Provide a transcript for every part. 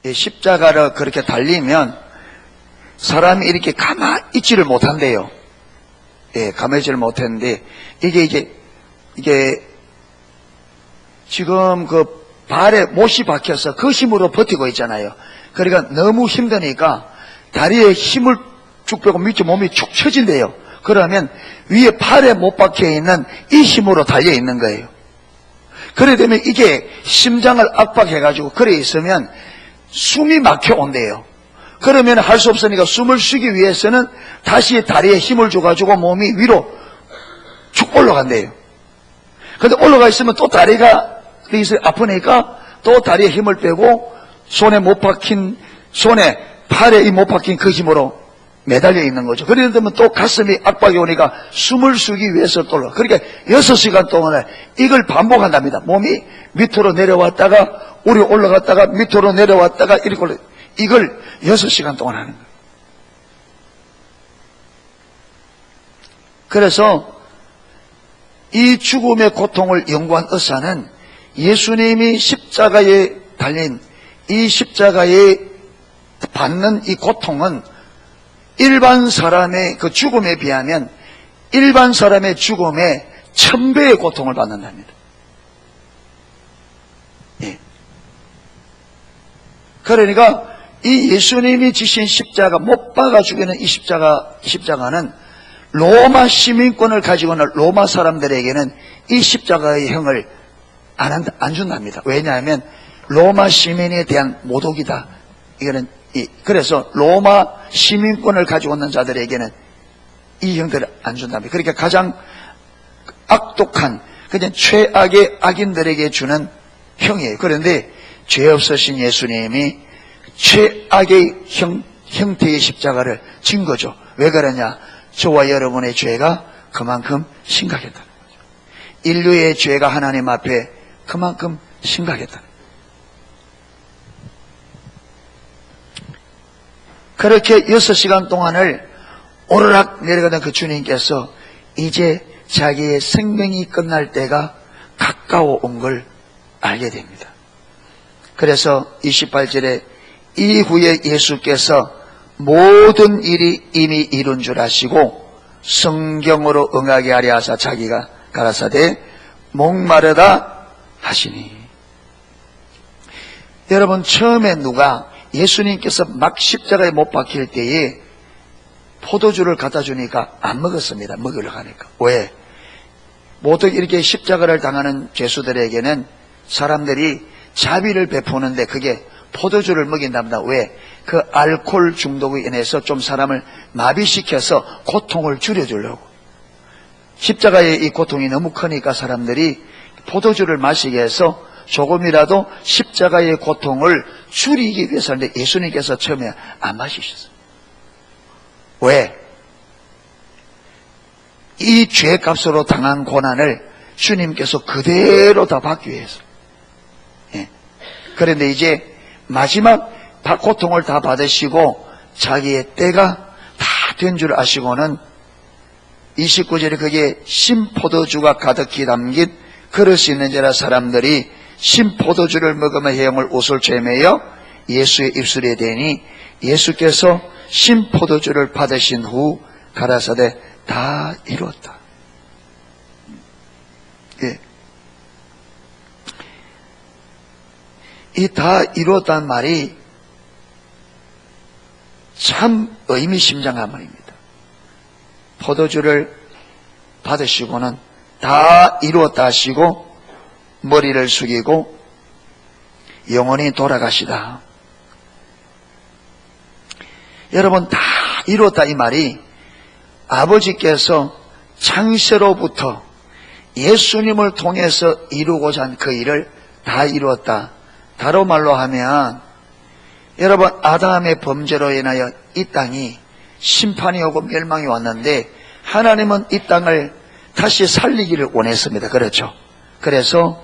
이 십자가를 그렇게 달리면 사람이 이렇게 가만히 있지를 못한대요. 예, 가만히 있지를 못했는데, 이게 지금 그 발에 못이 박혀서 그 힘으로 버티고 있잖아요. 그러니까 너무 힘드니까 다리에 힘을 쭉 빼고 밑에 몸이 축 처진대요. 그러면 위에 팔에 못 박혀 있는 이 힘으로 달려 있는 거예요. 그래 되면 이게 심장을 압박해가지고 그래 있으면 숨이 막혀 온대요. 그러면 할 수 없으니까 숨을 쉬기 위해서는 다시 다리에 힘을 줘가지고 몸이 위로 쭉 올라간대요. 근데 올라가 있으면 또 다리가 아프니까 또 다리에 힘을 빼고 손에 팔에 못 박힌 그 힘으로 매달려 있는 거죠. 그러면 또 가슴이 압박이 오니까 숨을 쉬기 위해서 또 올라. 그러니까 6시간 동안을 이걸 반복한답니다. 몸이 밑으로 내려왔다가 우리 올라갔다가 밑으로 내려왔다가 이렇게 올라. 이걸 6시간 동안 하는 거예요. 그래서 이 죽음의 고통을 연구한 의사는 예수님이 십자가에 달린 이 십자가에 받는 이 고통은 일반 사람의 그 죽음에 비하면 일반 사람의 죽음의 1000배의 고통을 받는답니다. 예. 그러니까 이 예수님이 지신 십자가, 못 박아 죽이는 이 십자가는 로마 시민권을 가지고 있는 로마 사람들에게는 이 십자가의 형을 안 준답니다. 왜냐하면 로마 시민에 대한 모독이다. 이거는 그래서 로마 시민권을 가지고 있는 자들에게는 이 형들을 안 준답니다. 그러니까 가장 악독한 그냥 최악의 악인들에게 주는 형이에요. 그런데 죄 없으신 예수님이 최악의 형태의 십자가를 진 거죠. 왜 그러냐? 저와 여러분의 죄가 그만큼 심각했다는 거죠. 인류의 죄가 하나님 앞에 그만큼 심각했다는 거죠. 그렇게 6시간 동안을 오르락 내려가던 그 주님께서 이제 자기의 생명이 끝날 때가 가까워 온 걸 알게 됩니다. 그래서 28절에 이후에 예수께서 모든 일이 이미 이룬 줄 아시고 성경으로 응하게 하려 하사 자기가 가라사대 목마르다 하시니. 여러분, 처음에 누가 예수님께서 막 십자가에 못 박힐 때에 포도주를 갖다 주니까 안 먹었습니다. 먹으려고 하니까. 왜? 보통 이렇게 십자가를 당하는 죄수들에게는 사람들이 자비를 베푸는데 그게 포도주를 먹인답니다. 왜? 그 알코올 중독에 인해서 좀 사람을 마비시켜서 고통을 줄여주려고. 십자가의 이 고통이 너무 크니까 사람들이 포도주를 마시게 해서 조금이라도 십자가의 고통을 줄이기 위해서인데 예수님께서 처음에 안 마시셨어요. 왜? 이 죄값으로 당한 고난을 주님께서 그대로 다 받기 위해서. 예. 그런데 이제 마지막 고통을 다 받으시고 자기의 때가 다 된 줄 아시고는 29절에 그게 신포도주가 가득히 담긴 그릇이 있는지라 사람들이 신포도주를 먹으며 해영을 옷을 죄매여 예수의 입술에 대니 예수께서 신포도주를 받으신 후 가라사대 다 이뤘다. 예. 이 다 이뤘다는 말이 참 의미심장한 말입니다. 포도주를 받으시고는 다 이루었다 하시고 머리를 숙이고 영원히 돌아가시다. 여러분, 다 이루었다 이 말이 아버지께서 창세로부터 예수님을 통해서 이루고자 한 그 일을 다 이루었다. 다른 말로 하면 여러분, 아담의 범죄로 인하여 이 땅이 심판이 오고 멸망이 왔는데 하나님은 이 땅을 다시 살리기를 원했습니다. 그렇죠? 그래서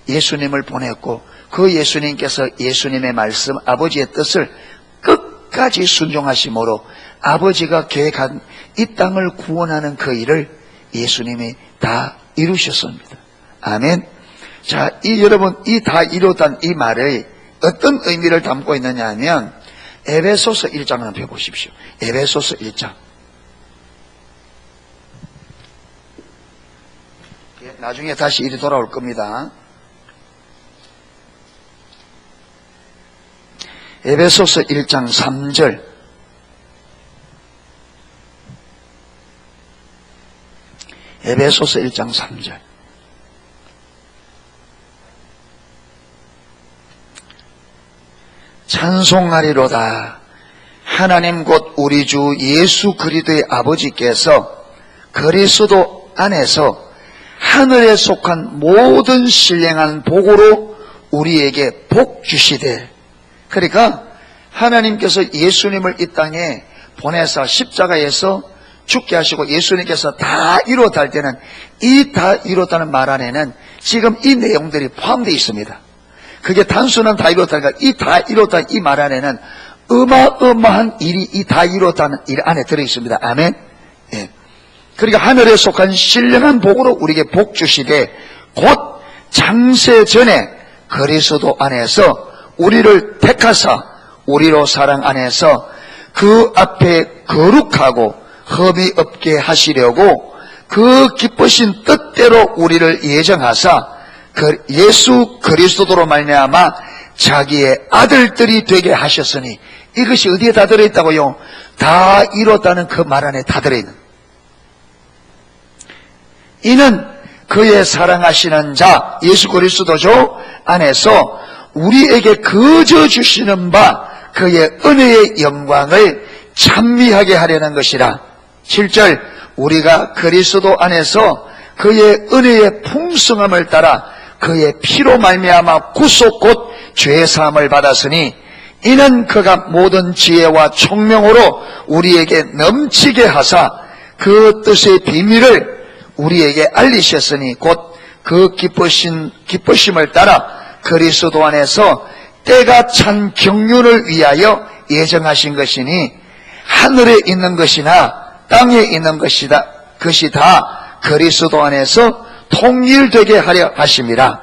예수님을 보냈고 그 예수님께서 예수님의 말씀, 아버지의 뜻을 끝까지 순종하심으로 아버지가 계획한 이 땅을 구원하는 그 일을 예수님이 다 이루셨습니다. 아멘. 자, 여러분, 이 다 이루었다는 이 말을 어떤 의미를 담고 있느냐 하면 에베소서 1장을 한번 펴보십시오. 에베소서 1장. 나중에 다시 일이 돌아올 겁니다. 에베소서 1장 3절. 에베소서 1장 3절. 찬송하리로다. 하나님 곧 우리 주 예수 그리스도의 아버지께서 그리스도 안에서 하늘에 속한 모든 신령한 복으로 우리에게 복 주시되. 그러니까 하나님께서 예수님을 이 땅에 보내서 십자가에서 죽게 하시고 예수님께서 다 이루었다 할 때는 이 다 이루었다는 말 안에는 지금 이 내용들이 포함되어 있습니다. 그게 단순한 다 이루었다니까 이 다 이루었다 이 말 안에는 어마어마한 일이 이 다 이루었다는 일 안에 들어있습니다. 아멘. 예. 그러니까 하늘에 속한 신령한 복으로 우리에게 복 주시되 곧 창세 전에 그리스도 안에서 우리를 택하사 우리로 사랑 안에서 그 앞에 거룩하고 흠이 없게 하시려고 그 기쁘신 뜻대로 우리를 예정하사 그 예수 그리스도로 말미암아 자기의 아들들이 되게 하셨으니. 이것이 어디에 다 들어있다고요? 다 이뤘다는 그 말 안에 다 들어있는. 이는 그의 사랑하시는 자 예수 그리스도죠 안에서 우리에게 거저 주시는 바 그의 은혜의 영광을 찬미하게 하려는 것이라. 7절. 우리가 그리스도 안에서 그의 은혜의 풍성함을 따라 그의 피로 말미암아 구속 곧 죄사함을 받았으니 이는 그가 모든 지혜와 총명으로 우리에게 넘치게 하사 그 뜻의 비밀을 우리에게 알리셨으니 곧 그 기쁘심을 따라 그리스도 안에서 때가 찬 경륜을 위하여 예정하신 것이니 하늘에 있는 것이나 땅에 있는 것이 다 그리스도 안에서 통일되게 하려 하심이라.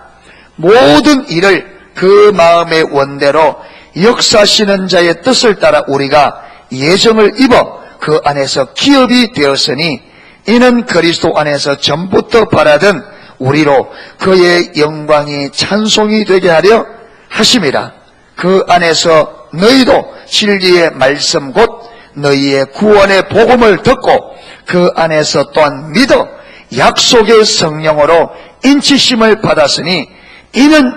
모든 일을 그 마음의 원대로 역사하시는 자의 뜻을 따라 우리가 예정을 입어 그 안에서 기업이 되었으니 이는 그리스도 안에서 전부터 바라던 우리로 그의 영광이 찬송이 되게 하려 하심이라. 그 안에서 너희도 진리의 말씀 곧 너희의 구원의 복음을 듣고 그 안에서 또한 믿어 약속의 성령으로 인치심을 받았으니 이는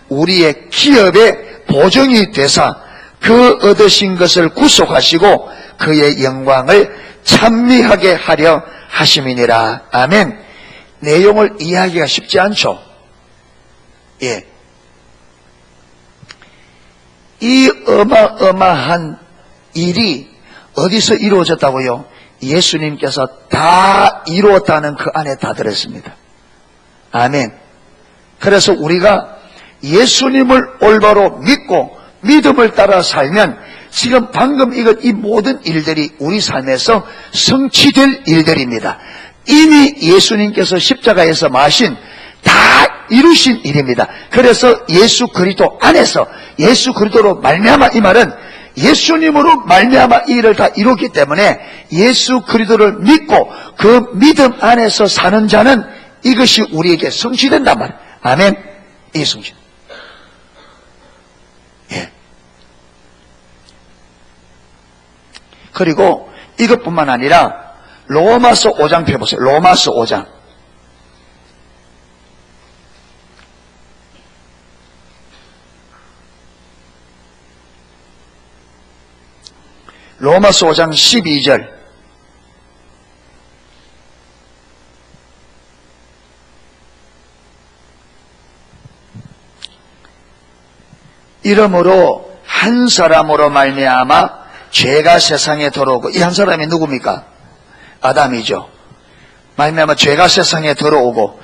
우리의 기업의 보증이 되사 그 얻으신 것을 구속하시고 그의 영광을 찬미하게 하려 하심이니라. 아멘. 내용을 이해하기가 쉽지 않죠. 예. 이 어마어마한 일이 어디서 이루어졌다고요? 예수님께서 다 이루었다는 그 안에 다 들었습니다. 아멘. 그래서 우리가 예수님을 올바로 믿고 믿음을 따라 살면 지금 방금 이 모든 일들이 우리 삶에서 성취될 일들입니다. 이미 예수님께서 십자가에서 마신 다 이루신 일입니다. 그래서 예수 그리스도 안에서 예수 그리스도로 말미암아, 이 말은 예수님으로 말미암아 이 일을 다 이루었기 때문에 예수 그리스도를 믿고 그 믿음 안에서 사는 자는 이것이 우리에게 성취된단 말이에요. 아멘. 이 성취. 예. 그리고 이것뿐만 아니라 로마서 5장 펴보세요. 로마서 5장. 로마서 5장 12절. 이러므로 한 사람으로 말미암아 죄가 세상에 들어오고, 이 한 사람이 누굽니까? 아담이죠. 말미암아 죄가 세상에 들어오고,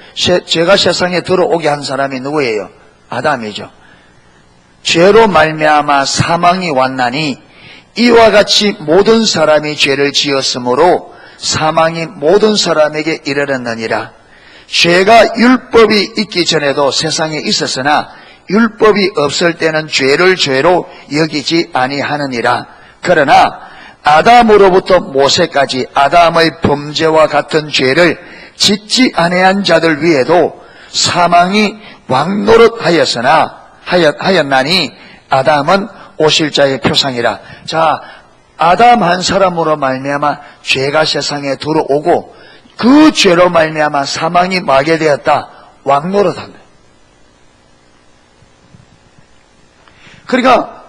죄가 세상에 들어오게 한 사람이 누구예요? 아담이죠. 죄로 말미암아 사망이 왔나니 이와 같이 모든 사람이 죄를 지었으므로 사망이 모든 사람에게 이르렀느니라. 죄가 율법이 있기 전에도 세상에 있었으나 율법이 없을 때는 죄를 죄로 여기지 아니하느니라. 그러나 아담으로부터 모세까지 아담의 범죄와 같은 죄를 짓지 아니한 자들 위에도 사망이 왕노릇하였나니 아담은 오실 자의 표상이라. 자, 아담 한 사람으로 말미암아 죄가 세상에 들어오고 그 죄로 말미암아 사망이 마게 되었다. 왕노릇한다. 그러니까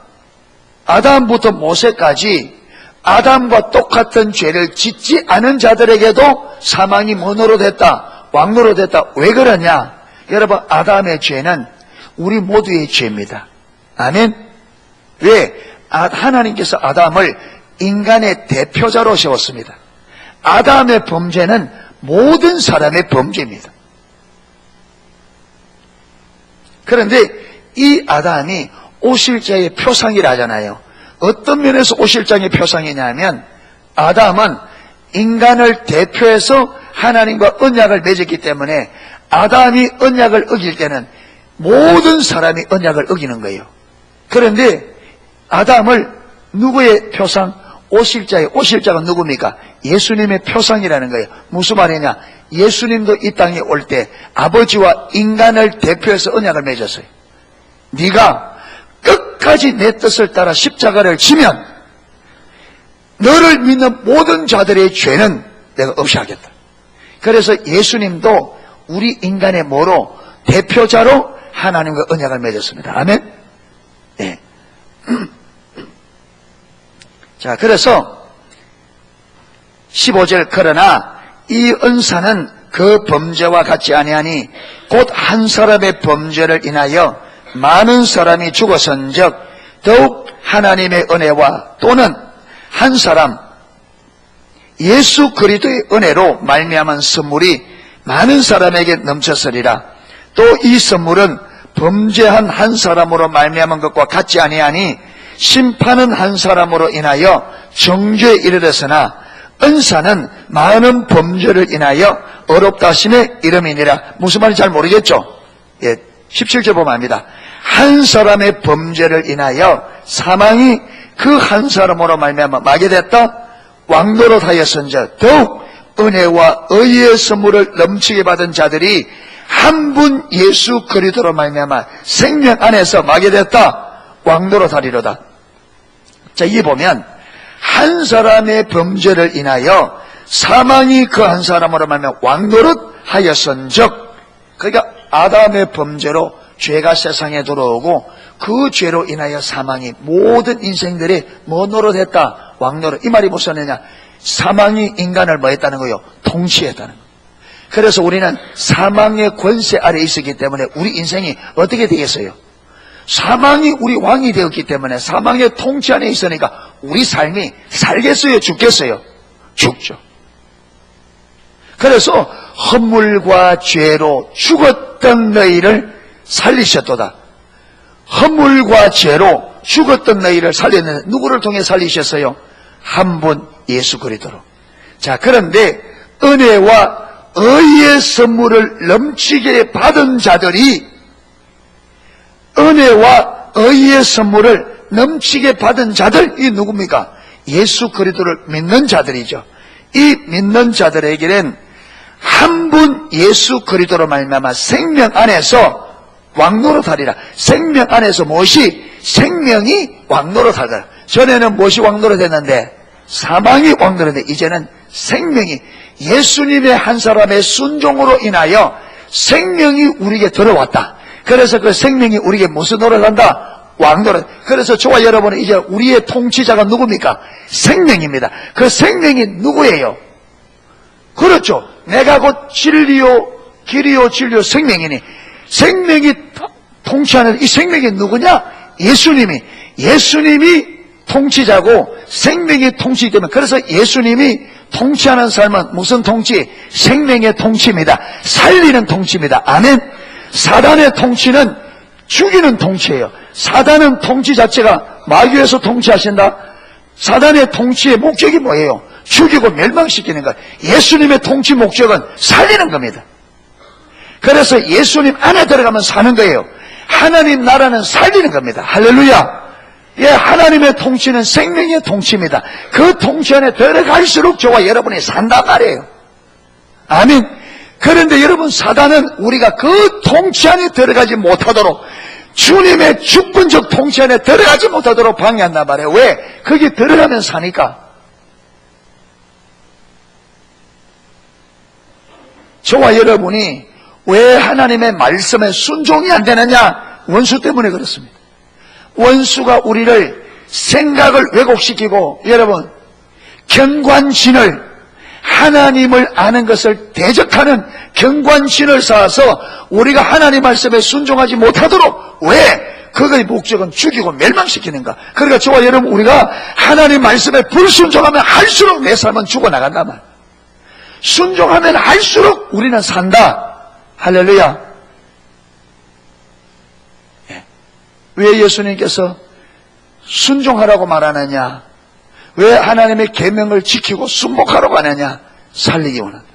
아담부터 모세까지 아담과 똑같은 죄를 짓지 않은 자들에게도 사망이 뭐 노릇했다? 왕노릇했다. 왜 그러냐? 여러분, 아담의 죄는 우리 모두의 죄입니다. 아멘? 왜? 하나님께서 아담을 인간의 대표자로 세웠습니다. 아담의 범죄는 모든 사람의 범죄입니다. 그런데 이 아담이 오실 자의 표상이라 하잖아요. 어떤 면에서 오실 자의 표상이냐면 아담은 인간을 대표해서 하나님과 언약을 맺었기 때문에 아담이 언약을 어길 때는 모든 사람이 언약을 어기는 거예요. 그런데 아담을 누구의 표상? 오실 자가 누굽니까? 예수님의 표상이라는 거예요. 무슨 말이냐? 예수님도 이 땅에 올 때 아버지와 인간을 대표해서 언약을 맺었어요. 네가 끝까지 내 뜻을 따라 십자가를 지면 너를 믿는 모든 자들의 죄는 내가 없이 하겠다. 그래서 예수님도 우리 인간의 뭐로? 대표자로 하나님과 언약을 맺었습니다. 아멘? 네. 자, 그래서 15절 그러나 이 은사는 그 범죄와 같지 아니하니 곧 한 사람의 범죄를 인하여 많은 사람이 죽었은즉 더욱 하나님의 은혜와 또는 한 사람 예수 그리스도의 은혜로 말미암은 선물이 많은 사람에게 넘쳤으리라. 또 이 선물은 범죄한 한 사람으로 말미암은 것과 같지 아니하니 심판은 한 사람으로 인하여 정죄에 이르렀으나 은사는 많은 범죄를 인하여 어렵다 하심에 이름이니라. 무슨 말인지 잘 모르겠죠? 예, 17절 보면 압니다. 한 사람의 범죄를 인하여 사망이 그 한 사람으로 말미암아 마게 됐다. 왕노릇하였은즉 더욱 은혜와 의의 선물을 넘치게 받은 자들이 한 분 예수 그리스도로 말미암아 생명 안에서 마게 됐다. 왕노릇하리로다. 자, 이 보면 한 사람의 범죄를 인하여 사망이 그 한 사람으로 말미암아 왕노릇하였은즉, 그러니까 아담의 범죄로 죄가 세상에 들어오고 그 죄로 인하여 사망이 모든 인생들이 뭐 노릇했다? 왕노릇. 이 말이 무슨 말이냐? 사망이 인간을 뭐 했다는 거요? 통치했다는 거예요. 그래서 우리는 사망의 권세 아래 있었기 때문에 우리 인생이 어떻게 되겠어요? 사망이 우리 왕이 되었기 때문에 사망의 통치 안에 있으니까 우리 삶이 살겠어요? 죽겠어요? 죽죠. 그래서 허물과 죄로 죽었던 너희를 살리셨도다. 허물과 죄로 죽었던 너희를 살렸는데 누구를 통해 살리셨어요? 한 분 예수 그리스도로. 자, 그런데 은혜와 의의 선물을 넘치게 받은 자들이, 은혜와 의의 선물을 넘치게 받은 자들이 누굽니까? 예수 그리스도를 믿는 자들이죠. 이 믿는 자들에게는 한 분 예수 그리스도로 말미암아 생명 안에서 왕노릇하리라. 생명 안에서 무엇이? 생명이 왕노릇하리라. 전에는 무엇이 왕노릇했는데? 사망이 왕노릇했는데 이제는 생명이, 예수님의 한 사람의 순종으로 인하여 생명이 우리에게 들어왔다. 그래서 그 생명이 우리에게 무슨 노릇한다? 왕노릇. 그래서 저와 여러분은 이제 우리의 통치자가 누굽니까? 생명입니다. 그 생명이 누구예요? 그렇죠. 내가 곧 진리요 길이요 진리요 생명이니, 생명이 통치하는 이 생명이 누구냐? 예수님이 통치자고 생명이 통치이기 때문에, 그래서 예수님이 통치하는 삶은 무슨 통치? 생명의 통치입니다. 살리는 통치입니다. 아멘. 사단의 통치는 죽이는 통치예요. 사단은 통치 자체가 마귀에서 통치하신다. 사단의 통치의 목적이 뭐예요? 죽이고 멸망시키는 것. 예수님의 통치 목적은 살리는 겁니다. 그래서 예수님 안에 들어가면 사는 거예요. 하나님 나라는 살리는 겁니다. 할렐루야. 예, 하나님의 통치는 생명의 통치입니다. 그 통치 안에 들어갈수록 저와 여러분이 산단 말이에요. 아멘. 그런데 여러분, 사단은 우리가 그 통치 안에 들어가지 못하도록, 주님의 주권적 통치 안에 들어가지 못하도록 방해한단 말이에요. 왜? 거기 들어가면 사니까. 저와 여러분이 왜 하나님의 말씀에 순종이 안 되느냐? 원수 때문에 그렇습니다. 원수가 우리를 생각을 왜곡시키고, 여러분, 경관신을, 하나님을 아는 것을 대적하는 경관신을 쌓아서 우리가 하나님 말씀에 순종하지 못하도록, 왜? 그거의 목적은 죽이고 멸망시키는가. 그러니까 저와 여러분, 우리가 하나님 말씀에 불순종하면 할수록 내 삶은 죽어나간단 말이에요. 순종하면 할수록 우리는 산다. 할렐루야. 왜 예수님께서 순종하라고 말하느냐? 왜 하나님의 계명을 지키고 순복하라고 하느냐? 살리기 원한다.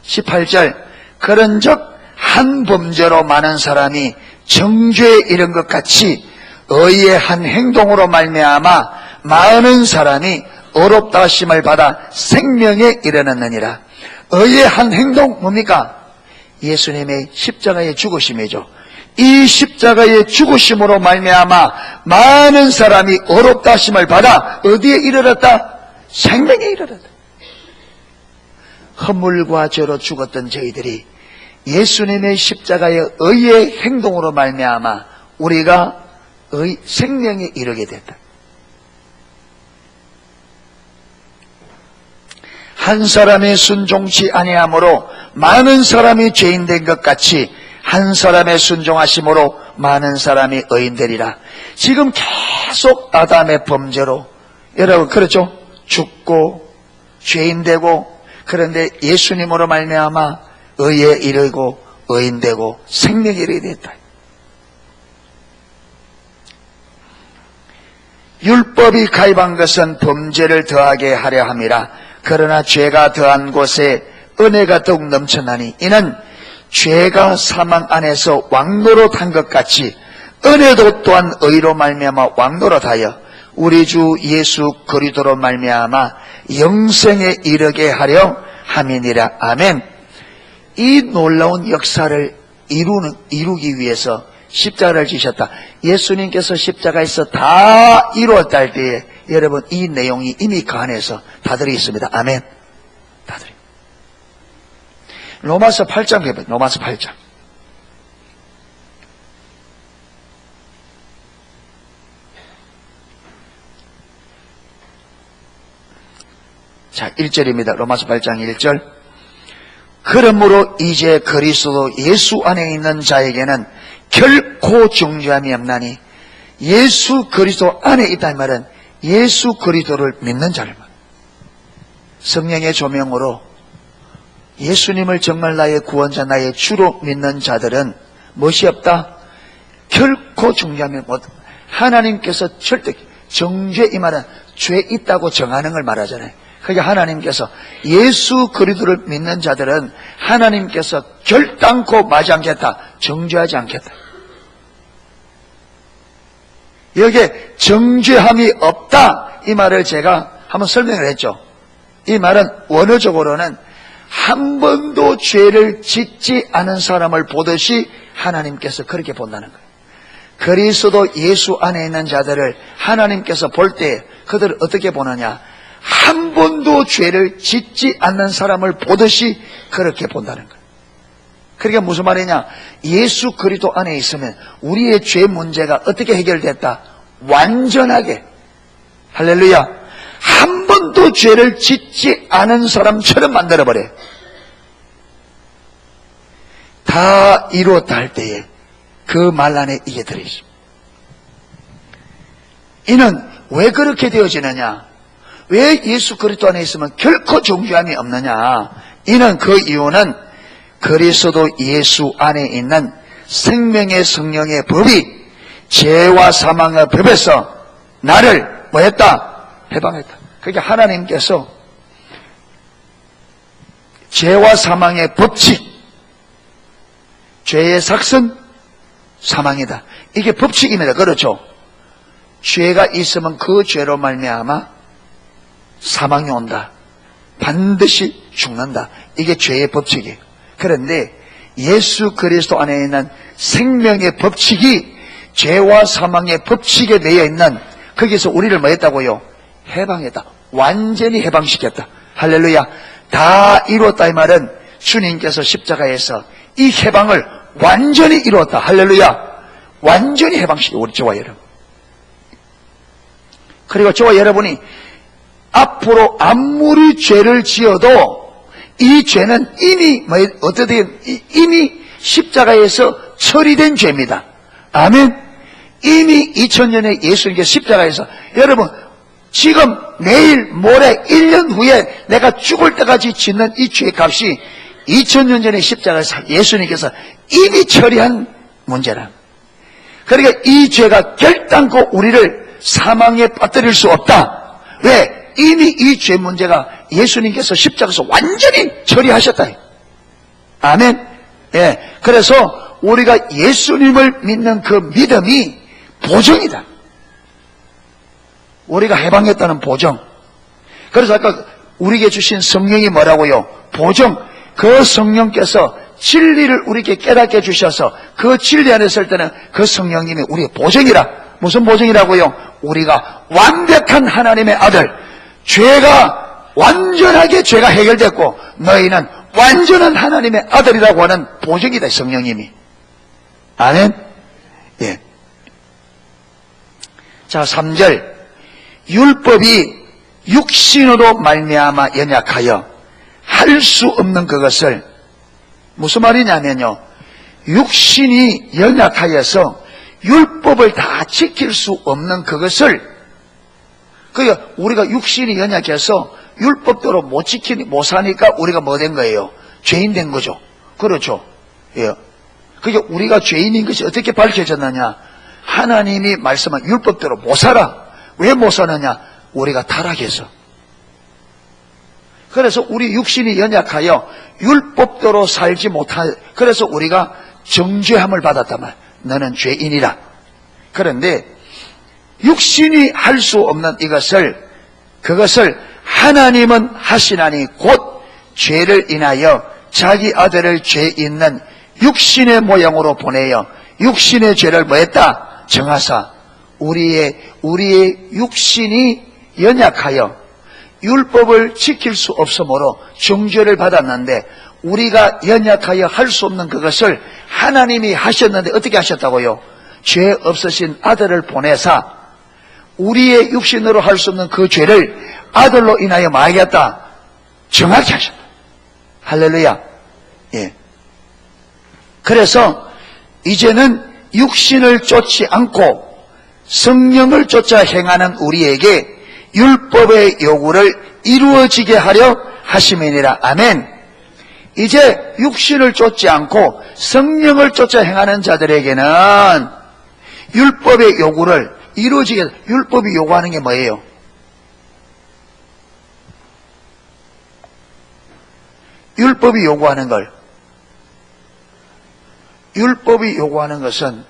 18절, 그런즉 한 범죄로 많은 사람이 정죄에 이른 것 같이 의의 한 행동으로 말미암아 많은 사람이 의롭다 하심을 받아 생명에 이르렀느니라. 의의 한 행동 뭡니까? 예수님의 십자가의 죽으심이죠. 이 십자가의 죽으심으로 말미암아 많은 사람이 의롭다 하심을 받아 어디에 이르렀다? 생명에 이르렀다. 허물과 죄로 죽었던 저희들이 예수님의 십자가의 의의 행동으로 말미암아 우리가 생명에 이르게 됐다. 한 사람의 순종치 아니함으로 많은 사람이 죄인 된 것 같이 한 사람의 순종하심으로 많은 사람이 의인 되리라. 지금 계속 아담의 범죄로, 여러분 그렇죠? 죽고 죄인 되고, 그런데 예수님으로 말미암아 의에 이르고 의인 되고 생명에 이르게 됐다. 율법이 가입한 것은 범죄를 더하게 하려 함이라. 그러나 죄가 더한 곳에 은혜가 더욱 넘쳐나니 이는 죄가 사망 안에서 왕노릇한 것 같이 은혜도 또한 의로 말미암아 왕노릇하여 우리 주 예수 그리스도로 말미암아 영생에 이르게 하려 함이니라. 아멘. 이 놀라운 역사를 이루기 위해서 십자가를 지셨다. 예수님께서 십자가에서 다 이루었다 할 때에 여러분 이 내용이 이미 그 안에서 다 들어있습니다. 아멘. 다 들어. 로마서 8장 해봐요. 로마서 8장. 자, 1절입니다. 로마서 8장 1절. 그러므로 이제 그리스도 예수 안에 있는 자에게는 결코 정죄함이 없나니, 예수 그리스도 안에 있다는 말은 예수 그리스도를 믿는 자를 말. 성령의 조명으로 예수님을 정말 나의 구원자, 나의 주로 믿는 자들은 무엇이 없다? 결코 정죄함이 못. 하나님께서 절대 정죄, 이 말은 죄 있다고 정하는 걸 말하잖아요. 그게 하나님께서 예수 그리스도를 믿는 자들은 하나님께서 결단코 마지 않겠다, 정죄하지 않겠다. 여기에 정죄함이 없다, 이 말을 제가 한번 설명을 했죠. 이 말은 원어적으로는 한 번도 죄를 짓지 않은 사람을 보듯이 하나님께서 그렇게 본다는 거예요. 그리스도 예수 안에 있는 자들을 하나님께서 볼 때 그들을 어떻게 보느냐? 한 번도 죄를 짓지 않는 사람을 보듯이 그렇게 본다는 거예요. 그러니까 무슨 말이냐? 예수 그리스도 안에 있으면 우리의 죄 문제가 어떻게 해결됐다? 완전하게. 할렐루야. 한 번도 죄를 짓지 않은 사람처럼 만들어버려요. 다 이루었다 할 때에 그 말 안에 이게 들어있습니다. 이는 왜 그렇게 되어지느냐? 왜 예수 그리스도 안에 있으면 결코 정죄함이 없느냐? 이는 그 이유는 그리스도 예수 안에 있는 생명의 성령의 법이 죄와 사망의 법에서 나를 뭐했다? 해방했다. 그러니까 하나님께서 죄와 사망의 법칙, 죄의 삭선, 사망이다. 이게 법칙입니다. 그렇죠? 죄가 있으면 그 죄로 말미암아 사망이 온다. 반드시 죽는다. 이게 죄의 법칙이에요. 그런데 예수 그리스도 안에 있는 생명의 법칙이 죄와 사망의 법칙에 매여 있는, 거기서 우리를 뭐 했다고요? 해방했다. 완전히 해방시켰다. 할렐루야. 다 이루었다 이 말은 주님께서 십자가에서 이 해방을 완전히 이루었다. 할렐루야. 완전히 해방시켜, 우리 저와 여러분. 그리고 저와 여러분이 앞으로 아무리 죄를 지어도 이 죄는 이미 어떻든 이미 십자가에서 처리된 죄입니다. 아멘. 이미 2000년에 예수님께서 십자가에서, 여러분 지금 내일 모레 1년 후에 내가 죽을 때까지 짓는 이 죄의 값이 2000년 전에 십자가에서 예수님께서 이미 처리한 문제라. 그러니까 이 죄가 결단코 우리를 사망에 빠뜨릴 수 없다. 왜? 이미 이 죄 문제가 예수님께서 십자가에서 완전히 처리하셨다. 아멘. 예. 그래서 우리가 예수님을 믿는 그 믿음이 보정이다. 우리가 해방했다는 보정. 그래서 아까 우리에게 주신 성령이 뭐라고요? 보정. 그 성령께서 진리를 우리에게 깨닫게 해주셔서 그 진리 안에 있을 때는 그 성령님이 우리의 보정이라. 무슨 보정이라고요? 우리가 완벽한 하나님의 아들, 죄가 완전하게 죄가 해결됐고 너희는 완전한 하나님의 아들이라고 하는 보정이다. 성령님이. 아멘. 예. 자, 3절. 율법이 육신으로 말미암아 연약하여 할 수 없는 그것을, 무슨 말이냐면요, 육신이 연약하여서 율법을 다 지킬 수 없는 그것을, 그러니까 우리가 육신이 연약해서 율법대로 못 사니까 우리가 뭐 된 거예요? 죄인 된 거죠. 그렇죠? 예. 그러니까 우리가 죄인인 것이 어떻게 밝혀졌느냐? 하나님이 말씀한 율법대로 못 살아. 왜 못 사느냐? 우리가 타락해서. 그래서 우리 육신이 연약하여 율법대로 살지 못할, 그래서 우리가 정죄함을 받았단 말이야. 너는 죄인이라. 그런데 육신이 할 수 없는 그것을 하나님은 하시나니 곧 죄를 인하여 자기 아들을 죄 있는 육신의 모양으로 보내어 육신의 죄를 뭐했다? 정하사. 우리의 육신이 연약하여 율법을 지킬 수 없으므로 정죄를 받았는데, 우리가 연약하여 할 수 없는 그것을 하나님이 하셨는데 어떻게 하셨다고요? 죄 없으신 아들을 보내사 우리의 육신으로 할 수 없는 그 죄를 아들로 인하여 뭐 하겠다? 정확히 하셨다. 할렐루야. 예. 그래서 이제는 육신을 쫓지 않고 성령을 쫓아 행하는 우리에게 율법의 요구를 이루어지게 하려 하심이니라. 아멘. 이제 육신을 쫓지 않고 성령을 쫓아 행하는 자들에게는 율법의 요구를 이루어지게, 율법이 요구하는 게 뭐예요? 율법이 요구하는 것은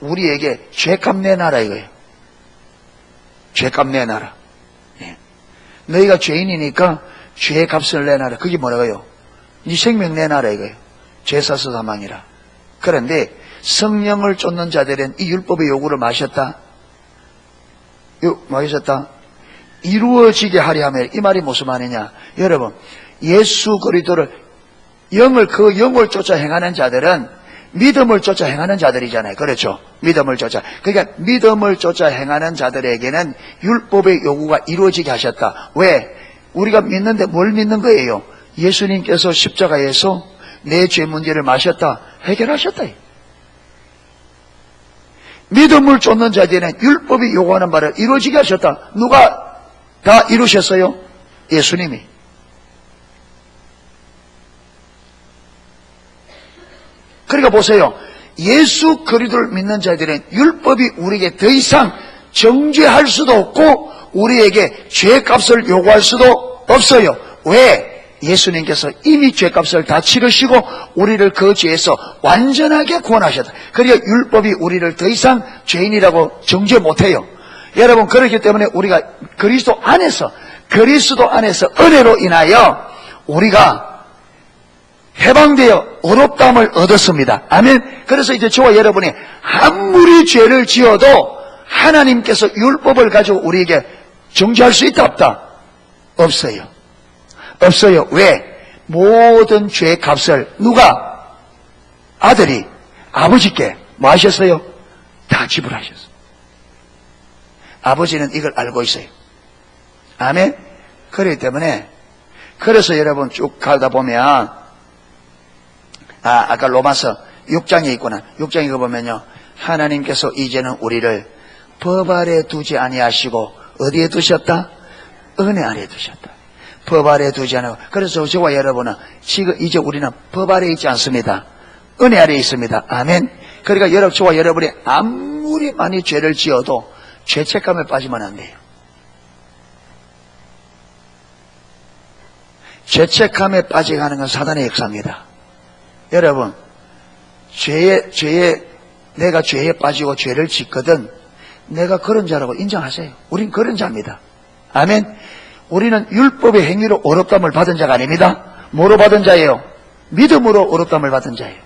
우리에게 죄값 내놔라 이거예요. 죄값 내놔라. 예. 너희가 죄인이니까 죄값을 내놔라. 그게 뭐라고요? 네 생명 내놔라 이거예요. 죄 사서 사망이라. 그런데 성령을 쫓는 자들은 이 율법의 요구를 마셨다. 마셨다. 이루어지게 하려 하면, 이 말이 무슨 말이냐? 여러분, 예수 그리스도를 그 영을 쫓아 행하는 자들은 믿음을 쫓아 행하는 자들이잖아요. 그렇죠? 믿음을 쫓아. 그러니까 믿음을 쫓아 행하는 자들에게는 율법의 요구가 이루어지게 하셨다. 왜? 우리가 믿는데 뭘 믿는 거예요? 예수님께서 십자가에서 내 죄 문제를 마셨다. 해결하셨다. 믿음을 쫓는 자들은 율법이 요구하는 바를 이루어지게 하셨다. 누가 다 이루셨어요? 예수님이. 그러니까 보세요. 예수 그리스도를 믿는 자들은 율법이 우리에게 더 이상 정죄할 수도 없고 우리에게 죄값을 요구할 수도 없어요. 왜? 예수님께서 이미 죄값을 다 치르시고 우리를 그 죄에서 완전하게 구원하셨다. 그러니까 율법이 우리를 더 이상 죄인이라고 정죄 못해요. 여러분, 그렇기 때문에 우리가 그리스도 안에서 은혜로 인하여 우리가 해방되어 의롭다함을 얻었습니다. 아멘. 그래서 이제 저와 여러분이 아무리 죄를 지어도 하나님께서 율법을 가지고 우리에게 정죄할 수 있다 없다? 없어요. 없어요. 왜? 모든 죄의 값을 누가? 아들이 아버지께 뭐 하셨어요? 다 지불하셨어요. 아버지는 이걸 알고 있어요. 아멘. 그렇기 때문에 그래서 여러분 쭉 가다 보면 아까 로마서 6장에 있구나. 6장에 가보면요, 하나님께서 이제는 우리를 법 아래 두지 아니하시고 어디에 두셨다? 은혜 아래 두셨다. 법 아래 두지 않고. 그래서 저와 여러분은 지금 이제 우리는 법 아래 있지 않습니다. 은혜 아래 있습니다. 아멘. 그러니까 저와 여러분이 아무리 많이 죄를 지어도 죄책감에 빠지면 안 돼요. 죄책감에 빠져가는 건 사단의 역사입니다. 여러분, 내가 죄에 빠지고 죄를 짓거든 내가 그런 자라고 인정하세요. 우린 그런 자입니다. 아멘. 우리는 율법의 행위로 어렵담을 받은 자가 아닙니다. 뭐로 받은 자예요? 믿음으로 어렵담을 받은 자예요.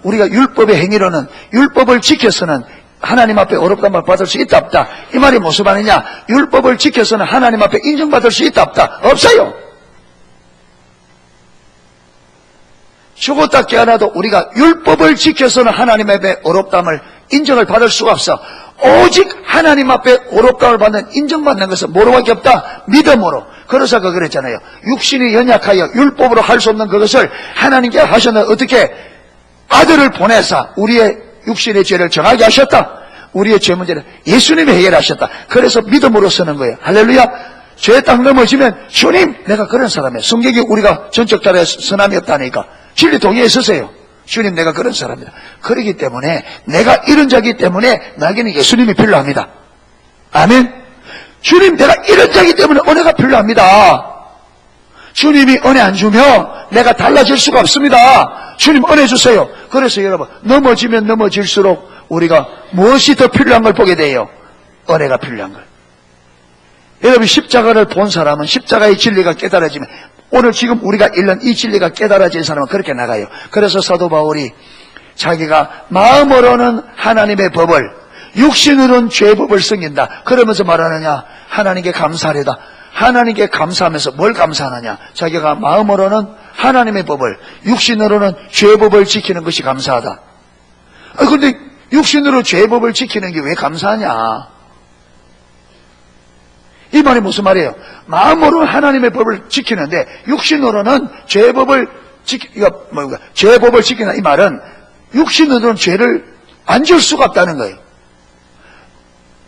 우리가 율법의 행위로는 율법을 지켜서는 하나님 앞에 어렵담을 받을 수 있다 없다? 이 말이 무슨 말이냐? 율법을 지켜서는 하나님 앞에 인정받을 수 있다 없다? 없어요. 죽었다 깨어나도 우리가 율법을 지켜서는 하나님 앞에 어렵담을 인정을 받을 수가 없어. 오직 하나님 앞에 어렵담을 받는 인정받는 것은 뭐로밖에 없다? 믿음으로. 그래서 그랬잖아요. 육신이 연약하여 율법으로 할 수 없는 그것을 하나님께 하셨는데 어떻게? 아들을 보내사 우리의 육신의 죄를 정하게 하셨다. 우리의 죄 문제를 예수님이 해결하셨다. 그래서 믿음으로 서는 거예요. 할렐루야. 죄에 딱 넘어지면 주님, 내가 그런 사람이에요. 성경이 우리가 전적자의 선함이 없다니까 진리 동의해 서세요. 주님, 내가 그런 사람이다. 그렇기 때문에 내가 이런 자이기 때문에 나에게는 예수님이 필요합니다. 아멘. 주님, 내가 이런 자이기 때문에 은혜가 필요합니다. 주님이 은혜 안 주면 내가 달라질 수가 없습니다. 주님 은혜 주세요. 그래서 여러분, 넘어지면 넘어질수록 우리가 무엇이 더 필요한 걸 보게 돼요? 은혜가 필요한 걸. 여러분, 십자가를 본 사람은 십자가의 진리가 깨달아지면, 오늘 지금 우리가 읽는 이 진리가 깨달아진 사람은 그렇게 나가요. 그래서 사도 바울이 자기가 마음으로는 하나님의 법을, 육신으로는 죄의 법을 섬긴다 그러면서 말하느냐? 하나님께 감사하리다. 하나님께 감사하면서 뭘 감사하느냐? 자기가 마음으로는 하나님의 법을, 육신으로는 죄의 법을 지키는 것이 감사하다. 근데 육신으로 죄의 법을 지키는 게 왜 감사하냐? 이 말이 무슨 말이에요? 마음으로 하나님의 법을 지키는데 육신으로는 죄의 법을 죄의 법을 지키는 이 말은 육신으로는 죄를 안 지을 수가 없다는 거예요.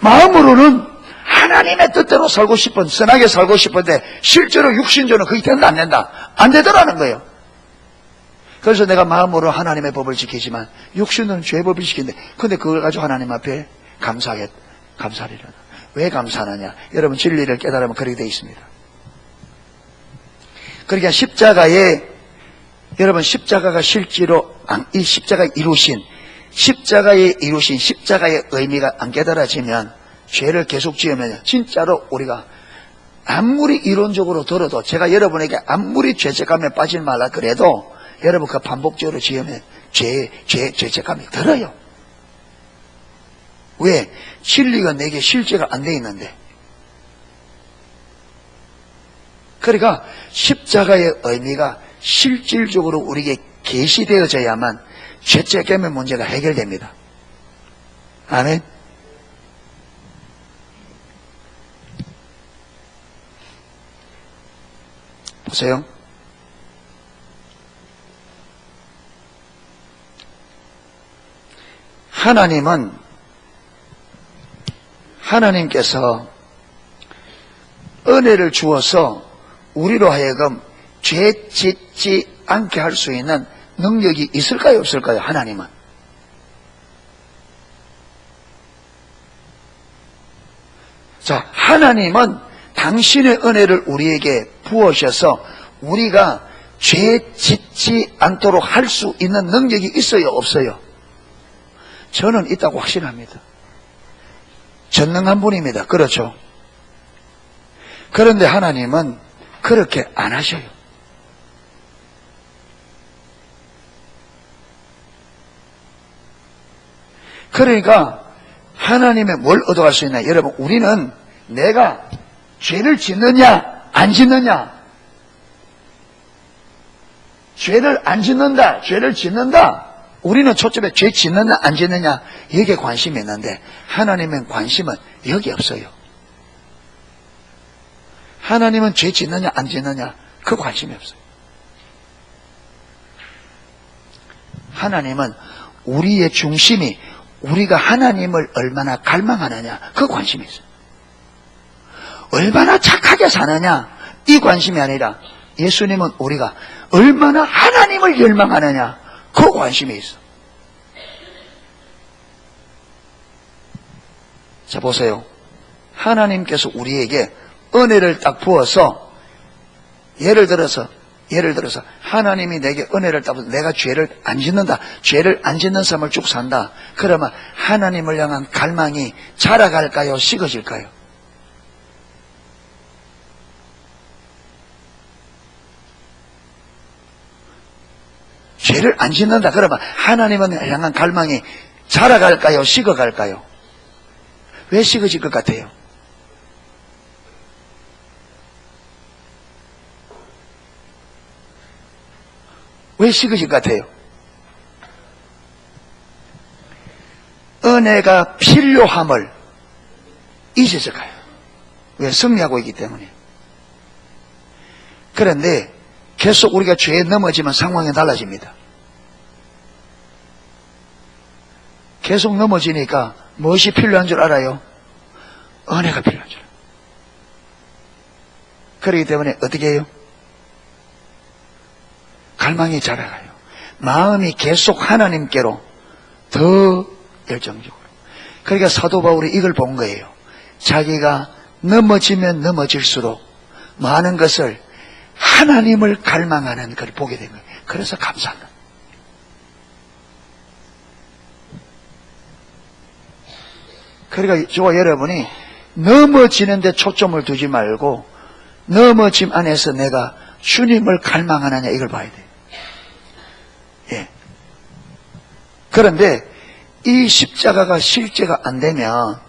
마음으로는 하나님의 뜻대로 살고 싶은, 선하게 살고 싶은데 실제로 육신적으로 그게 된다 안 된다? 안 되더라는 거예요. 그래서 내가 마음으로 하나님의 법을 지키지만 육신으로는 죄의 법을 지키는데, 근데 그걸 가지고 하나님 앞에 감사하리라. 왜 감사하느냐? 여러분, 진리를 깨달으면 그렇게 되어 있습니다. 그러니까 여러분, 십자가가 실제로 이 십자가의 이루신 십자가의 의미가 안 깨달아지면, 죄를 계속 지으면 진짜로 우리가 아무리 이론적으로 들어도, 제가 여러분에게 아무리 죄책감에 빠질 말라 그래도 여러분 그 반복적으로 지으면 죄책감이 들어요. 왜? 진리가 내게 실제가 안 돼 있는데. 그러니까 십자가의 의미가 실질적으로 우리에게 계시되어져야만 죄책감의 문제가 해결됩니다. 아멘. 보세요. 하나님께서 은혜를 주어서 우리로 하여금 죄 짓지 않게 할 수 있는 능력이 있을까요, 없을까요? 하나님은. 자, 하나님은 당신의 은혜를 우리에게 부으셔서 우리가 죄 짓지 않도록 할 수 있는 능력이 있어요, 없어요? 저는 있다고 확신합니다. 전능한 분입니다. 그렇죠? 그런데 하나님은 그렇게 안 하셔요. 그러니까 하나님의 뭘 얻어갈 수 있나? 여러분, 우리는 내가 죄를 짓느냐 안 짓느냐, 죄를 안 짓는다, 죄를 짓는다, 우리는 초점에 죄 짓느냐 안 짓느냐 여기에 관심이 있는데 하나님의 관심은 여기 없어요. 하나님은 죄 짓느냐 안 짓느냐 그 관심이 없어요. 하나님은 우리의 중심이 우리가 하나님을 얼마나 갈망하느냐 그 관심이 있어요. 얼마나 착하게 사느냐 이 관심이 아니라 예수님은 우리가 얼마나 하나님을 열망하느냐 그 관심이 있어. 자, 보세요. 하나님께서 우리에게 은혜를 딱 부어서 예를 들어서 하나님이 내게 은혜를 딱 부어서 내가 죄를 안 짓는다, 죄를 안 짓는 삶을 쭉 산다. 그러면 하나님을 향한 갈망이 자라갈까요, 식어질까요? 죄를 안 짓는다 그러면 하나님을 향한 갈망이 자라갈까요, 식어갈까요? 왜 식어질 것 같아요? 왜 식어질 것 같아요? 은혜가 필요함을 잊어서 가요. 왜? 승리하고 있기 때문에. 그런데 계속 우리가 죄에 넘어지면 상황이 달라집니다. 계속 넘어지니까 무엇이 필요한 줄 알아요? 은혜가 필요한 줄 알아요. 그렇기 때문에 어떻게 해요? 갈망이 자라가요. 마음이 계속 하나님께로 더 열정적으로. 그러니까 사도 바울이 이걸 본 거예요. 자기가 넘어지면 넘어질수록 많은 것을 하나님을 갈망하는 걸 보게 된 거예요. 그래서 감사한 거예요. 그러니까 저와 여러분이 넘어지는 데 초점을 두지 말고 넘어짐 안에서 내가 주님을 갈망하느냐 이걸 봐야 돼요. 예. 그런데 이 십자가가 실제가 안 되면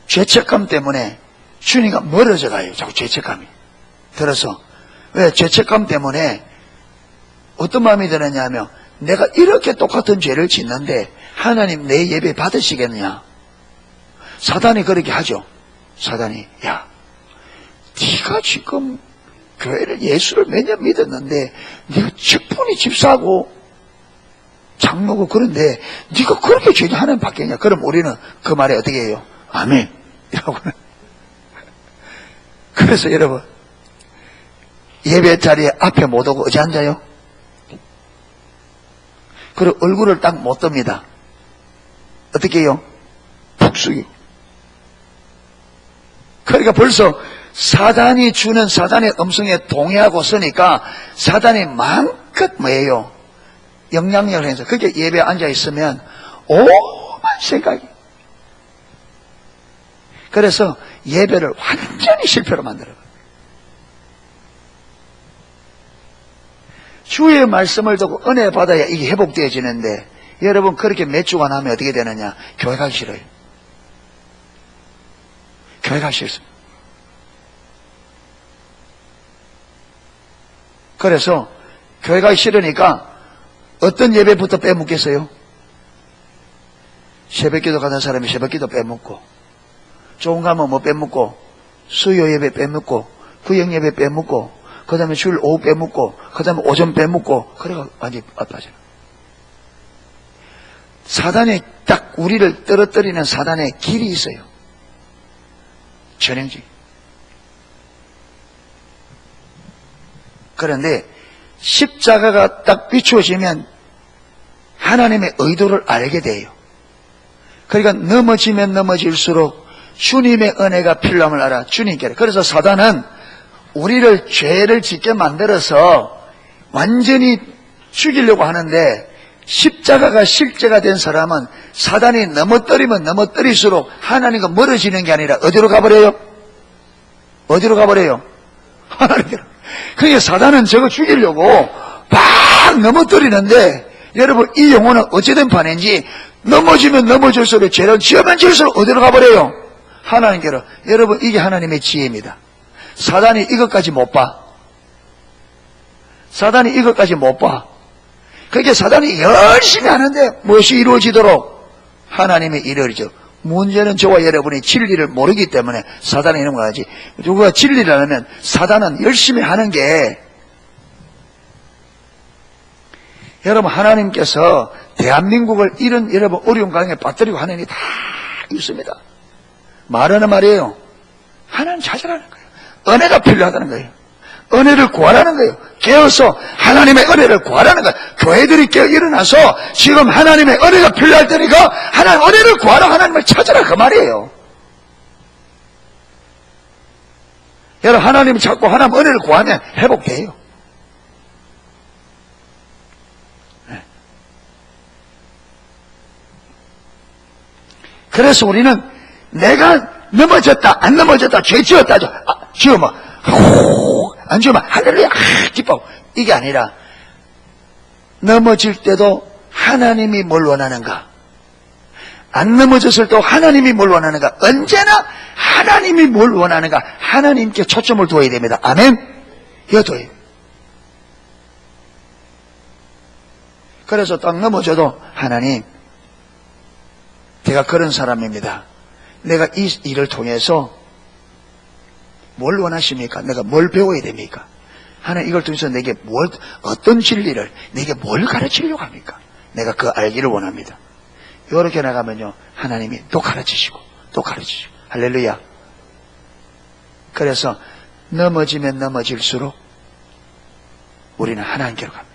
죄책감 때문에 주님과 멀어져 가요. 자꾸 죄책감이 들어서. 왜? 죄책감 때문에 어떤 마음이 드느냐 하면 내가 이렇게 똑같은 죄를 짓는데 하나님 내 예배 받으시겠느냐. 사단이 그렇게 하죠. 사단이, 야, 네가 지금 교회를 예수를 몇 년 믿었는데 네가 직분이 집사고 장로고 그런데 네가 그렇게 죄를 하나님 받겠냐. 그럼 우리는 그 말에 어떻게 해요? 아멘 이라고는. 그래서 여러분 예배 자리에 앞에 못 오고 어디 앉아요? 그리고 얼굴을 딱 못 듭니다. 어떻게 해요? 푹 숙이고. 그러니까 벌써 사단이 주는 사단의 음성에 동의하고 서니까 사단이 마음껏 뭐예요? 영향력을 해서 그렇게 예배에 앉아있으면 오만 생각이. 그래서 예배를 완전히 실패로 만들어요. 주의 말씀을 듣고 은혜 받아야 이게 회복되어지는데 여러분 그렇게 몇 주간 하면 어떻게 되느냐? 교회 가기 싫어요. 교회 가기 싫습니다. 그래서 교회 가기 싫으니까 어떤 예배부터 빼먹겠어요? 새벽기도 가는 사람이 새벽기도 빼먹고, 좋은 가면 뭐 빼먹고, 수요 예배 빼먹고, 구역 예배 빼먹고, 그 다음에 주일 오후 빼먹고, 그 다음에 오전 빼먹고, 그래가 완전히 빠져요. 사단이 딱 우리를 떨어뜨리는 사단의 길이 있어요. 전형적인. 그런데 십자가가 딱 비추어지면 하나님의 의도를 알게 돼요. 그러니까 넘어지면 넘어질수록 주님의 은혜가 필요함을 알아. 주님께. 그래서 사단은 우리를 죄를 짓게 만들어서 완전히 죽이려고 하는데, 십자가가 실제가 된 사람은 사단이 넘어뜨리면 넘어뜨릴수록 하나님과 멀어지는 게 아니라 어디로 가버려요? 어디로 가버려요? 하나님께로. 그러니까 사단은 저거 죽이려고 막 넘어뜨리는데, 여러분 이 영혼은 어찌된 판인지 넘어지면 넘어질수록, 죄를 지으면 지을수록 어디로 가버려요? 하나님께로. 여러분 이게 하나님의 지혜입니다. 사단이 이것까지 못 봐. 사단이 이것까지 못 봐. 그러니까 사단이 열심히 하는데 무엇이 이루어지도록 하나님이 이루어지죠. 문제는 저와 여러분이 진리를 모르기 때문에 사단이 이런 거 하지. 누가 진리를 알면 사단은 열심히 하는 게, 여러분 하나님께서 대한민국을 이런 여러분 어려운 강에 빠뜨리고 하는 게 다 있습니다. 말하는 말이에요. 하나님 찾으라는 거예요. 은혜가 필요하다는 거예요. 은혜를 구하라는 거예요. 깨어서 하나님의 은혜를 구하라는 거예요. 교회들이 깨어 일어나서 지금 하나님의 은혜가 필요할 때니까 하나님 은혜를 구하라, 하나님을 찾으라, 그 말이에요. 여러분 하나님을 찾고 하나님 은혜를 구하면 회복돼요. 그래서 우리는 내가 넘어졌다 안 넘어졌다, 죄 지었다 지으면 안 지으면 할렐루야 기뻐, 이게 아니라 넘어질 때도 하나님이 뭘 원하는가, 안 넘어졌을 때도 하나님이 뭘 원하는가, 언제나 하나님이 뭘 원하는가, 하나님께 초점을 두어야 됩니다. 아멘. 여도예요. 그래서 딱 넘어져도 하나님, 제가 그런 사람입니다. 내가 이 일을 통해서 뭘 원하십니까? 내가 뭘 배워야 됩니까? 하나님 이걸 통해서 내게 어떤 진리를, 내게 뭘 가르치려고 합니까? 내가 그 알기를 원합니다. 이렇게 나가면요, 하나님이 또 가르치시고 또 가르치시고. 할렐루야. 그래서 넘어지면 넘어질수록 우리는 하나님께로 갑니다.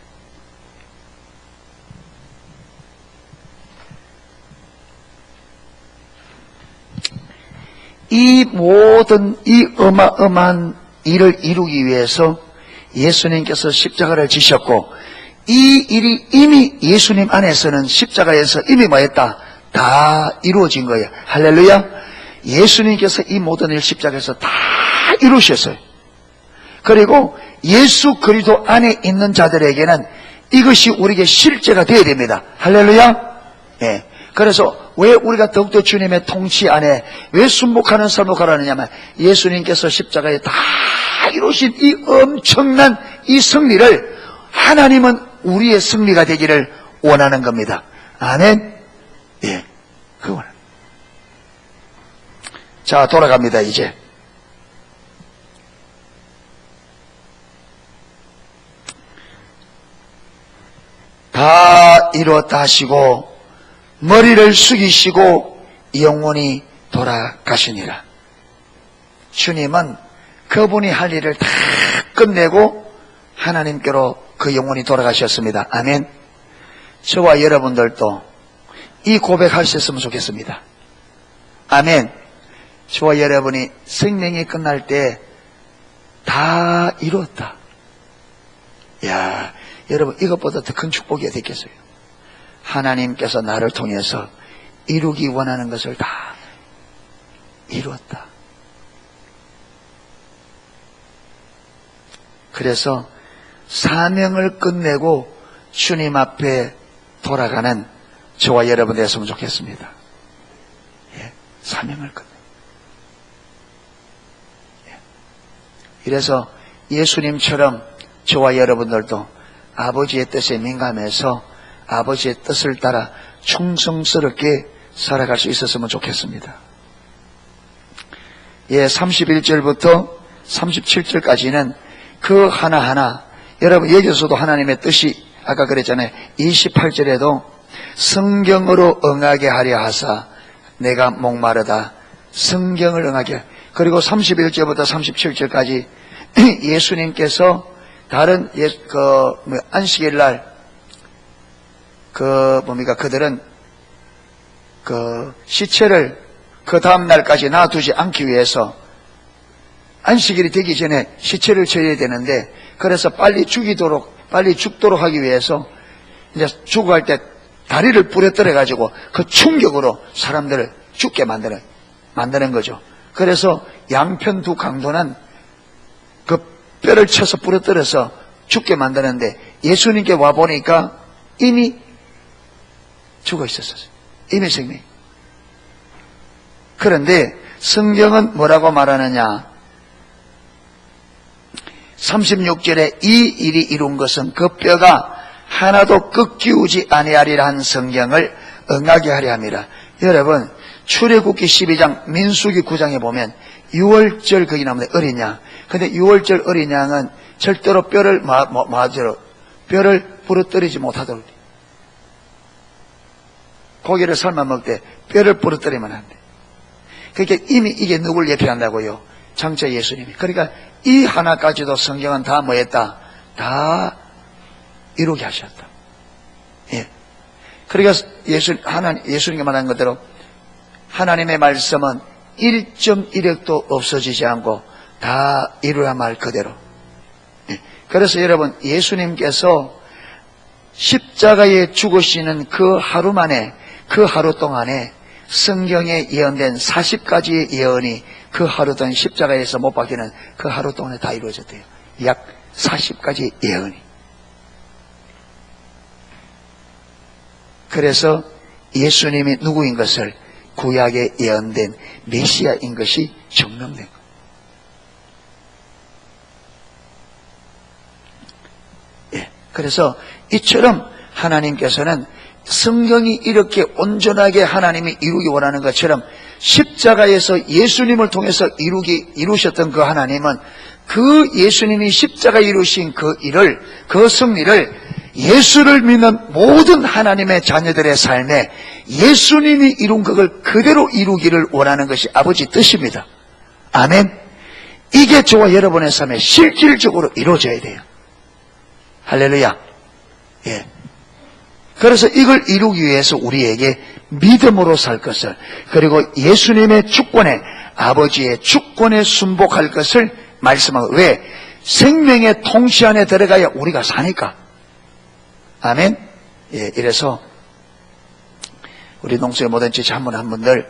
이 모든 이 어마어마한 일을 이루기 위해서 예수님께서 십자가를 지셨고, 이 일이 이미 예수님 안에서는 십자가에서 이미 뭐였다? 다 이루어진 거예요. 할렐루야. 예수님께서 이 모든 일 십자가에서 다 이루셨어요. 그리고 예수 그리스도 안에 있는 자들에게는 이것이 우리에게 실제가 되어야 됩니다. 할렐루야. 예. 그래서 왜 우리가 더욱더 주님의 통치 안에 왜 순복하는 삶을 가라느냐면, 예수님께서 십자가에 다 이루신 이 엄청난 이 승리를 하나님은 우리의 승리가 되기를 원하는 겁니다. 아멘. 예, 그걸. 자, 돌아갑니다. 이제 다 이루었다 하시고 머리를 숙이시고 영원히 돌아가시니라. 주님은 그분이 할 일을 다 끝내고 하나님께로 그 영혼이 돌아가셨습니다. 아멘. 저와 여러분들도 이 고백할 수 있으면 좋겠습니다. 아멘. 저와 여러분이 생명이 끝날 때 다 이루었다. 야, 여러분 이것보다 더 큰 축복이 되겠어요. 하나님께서 나를 통해서 이루기 원하는 것을 다 이루었다. 그래서 사명을 끝내고 주님 앞에 돌아가는 저와 여러분 되었으면 좋겠습니다. 예, 사명을 끝내. 예. 이래서 예수님처럼 저와 여러분들도 아버지의 뜻에 민감해서 아버지의 뜻을 따라 충성스럽게 살아갈 수 있었으면 좋겠습니다. 예, 31절부터 37절까지는 그 하나하나, 여러분 여기서도 하나님의 뜻이 아까 그랬잖아요. 28절에도 성경으로 응하게 하려 하사 내가 목마르다. 성경을 응하게. 그리고 31절부터 37절까지 예수님께서 다른 안식일 날 그들은 시체를 그 다음 날까지 놔두지 않기 위해서 안식일이 되기 전에 시체를 쳐야 되는데, 그래서 빨리 죽도록 하기 위해서 이제 죽어갈 때 다리를 부러뜨려 가지고 그 충격으로 사람들을 죽게 만드는 거죠. 그래서 양편 두 강도는 그 뼈를 쳐서 부러뜨려서 죽게 만드는데, 예수님께 와 보니까 이미 죽어 있었어요. 이미 생명. 그런데 성경은 뭐라고 말하느냐? 36절에 이 일이 이룬 것은 그 뼈가 하나도 꺾이우지 아니하리라 한 성경을 응하게 하려 함이라. 여러분, 출애굽기 12장, 민수기 9장에 보면 6월절 거기 나오는데 어린 양. 근데 6월절 어린 양은 절대로 뼈를 부러뜨리지 못하도록. 고기를 삶아 먹되 뼈를 부러뜨리면 안 돼. 그러니까 이미 이게 누굴 예표한다고요? 장차 예수님이. 그러니까 이 하나까지도 성경은 다 뭐했다? 다 이루게 하셨다. 예. 그러니까 예수님이 말한 것대로 하나님의 말씀은 1.1획도 없어지지 않고 다 이루어야 말 그대로. 예. 그래서 여러분, 예수님께서 십자가에 죽으시는 그 하루 만에, 그 하루 동안에 성경에 예언된 40가지의 예언이 그 하루 동안 십자가에서 못 박히는 그 하루 동안에 다 이루어졌대요. 약 40가지 예언이. 그래서 예수님이 누구인 것을 구약에 예언된 메시아인 것이 증명된 거예요. 예. 그래서 이처럼 하나님께서는 성경이 이렇게 온전하게 하나님이 이루기 원하는 것처럼 십자가에서 예수님을 통해서 이루셨던 그 하나님은 그 예수님이 십자가 이루신 그 일을, 그 승리를 예수를 믿는 모든 하나님의 자녀들의 삶에 예수님이 이룬 그걸 그대로 이루기를 원하는 것이 아버지 뜻입니다. 아멘. 이게 저와 여러분의 삶에 실질적으로 이루어져야 돼요. 할렐루야. 예. 그래서 이걸 이루기 위해서 우리에게 믿음으로 살 것을, 그리고 예수님의 주권에, 아버지의 주권에 순복할 것을 말씀하고, 왜? 생명의 통치 안에 들어가야 우리가 사니까. 아멘. 예, 이래서 우리 농수의 모든 지체 한 분들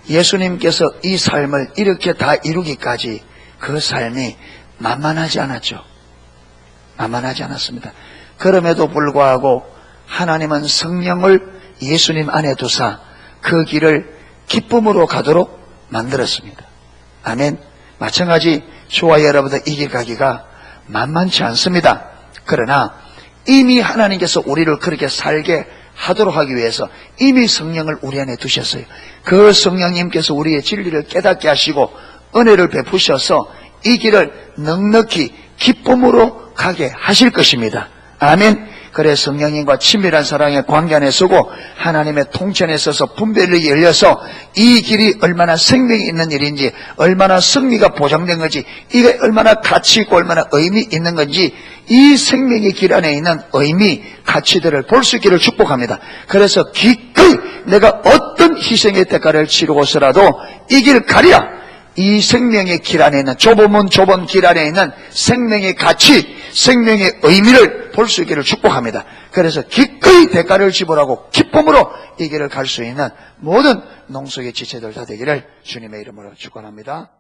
예수님께서 이 삶을 이렇게 다 이루기까지 그 삶이 만만하지 않았죠. 만만하지 않았습니다. 그럼에도 불구하고 하나님은 성령을 예수님 안에 두사 그 길을 기쁨으로 가도록 만들었습니다. 아멘. 마찬가지 저와 여러분들 이 길 가기가 만만치 않습니다. 그러나 이미 하나님께서 우리를 그렇게 살게 하도록 하기 위해서 이미 성령을 우리 안에 두셨어요. 그 성령님께서 우리의 진리를 깨닫게 하시고 은혜를 베푸셔서 이 길을 넉넉히 기쁨으로 가게 하실 것입니다. 아멘. 그래 성령님과 친밀한 사랑의 관계 안에 서고 하나님의 통치 안에 서서 분별력이 열려서 이 길이 얼마나 생명이 있는 일인지, 얼마나 승리가 보장된 건지, 이게 얼마나 가치 있고 얼마나 의미 있는 건지, 이 생명의 길 안에 있는 의미, 가치들을 볼 수 있기를 축복합니다. 그래서 기꺼이 내가 어떤 희생의 대가를 치르고서라도 이 길 가리라. 이 생명의 길 안에 있는, 좁은 길 안에 있는 생명의 가치, 생명의 의미를 볼 수 있기를 축복합니다. 그래서 기꺼이 대가를 지불하고 기쁨으로 이 길을 갈 수 있는 모든 농속의 지체들 다 되기를 주님의 이름으로 축원합니다.